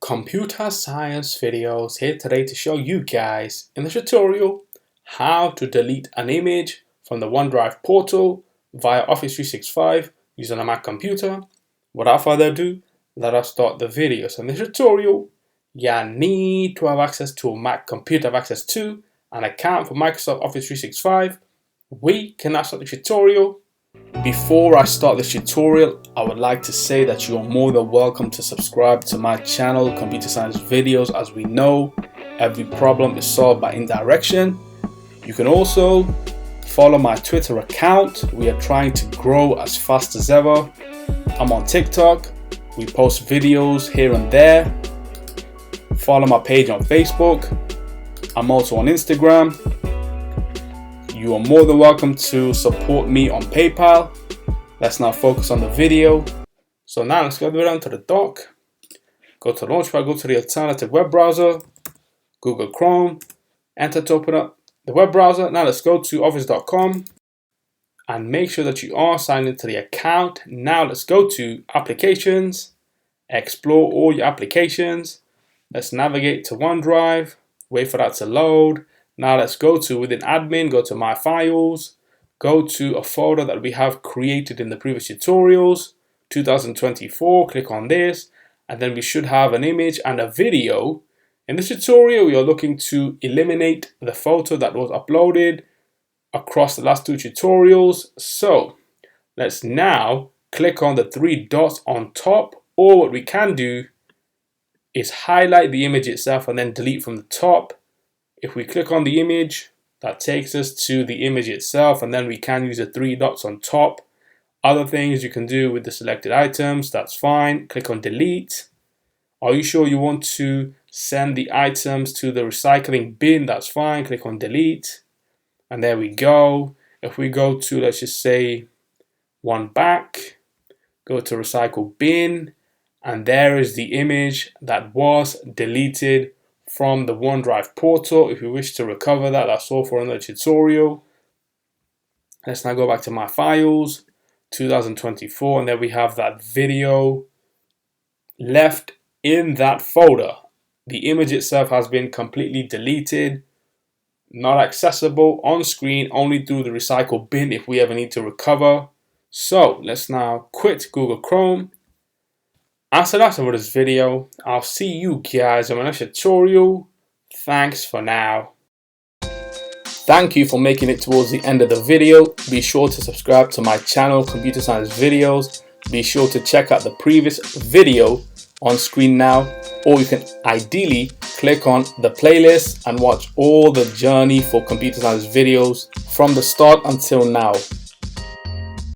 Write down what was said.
Computer Science Videos here today to show you guys in the tutorial how to delete an image from the OneDrive portal via Office 365 using a Mac computer. Without further ado, let us start the video. So in this tutorial, you need to have access to a Mac computer, have access to an account for Microsoft Office 365. We can now start the tutorial. Before I start this tutorial, I would like to say that you are more than welcome to subscribe to my channel, Computer Science Videos. As we know, every problem is solved by indirection. You can also follow my Twitter account. We are trying to grow as fast as ever. I'm on TikTok. We post videos here and there. Follow my page on Facebook. I'm also on Instagram. You are more than welcome to support me on PayPal. Let's now focus on the video. So now let's go down to the dock. Go to Launchpad, go to the alternative web browser, Google Chrome, enter to open up the web browser. Now let's go to office.com and make sure that you are signed into the account. Now let's go to applications, explore all your applications. Let's navigate to OneDrive, wait for that to load. Now let's go to within admin, go to my files, go to a folder that we have created in the previous tutorials, 2024, click on this, and then we should have an image and a video. In this tutorial, we are looking to eliminate the photo that was uploaded across the last two tutorials. So let's now click on the three dots on top, or what we can do is highlight the image itself and then delete from the top. If we click on the image, that takes us to the image itself, and then we can use the three dots on top. Other things you can do with the selected items, that's fine. Click on delete. Are you sure you want to send the items to the recycling bin? That's fine. Click on delete. And there we go. If we go to, let's just say, one back, go to recycle bin, and there is the image that was deleted from the OneDrive portal. If you wish to recover that, that's all for another tutorial. Let's now go back to my files, 2024, and there we have that video left in that folder. The image itself has been completely deleted, not accessible on screen, only through the recycle bin if we ever need to recover. So let's now quit Google Chrome. And so that's it for this video. I'll see you guys in my next tutorial. Thanks for now. Thank you for making it towards the end of the video. Be sure to subscribe to my channel, Computer Science Videos. Be sure to check out the previous video on screen now, or you can ideally click on the playlist and watch all the journey for Computer Science Videos from the start until now.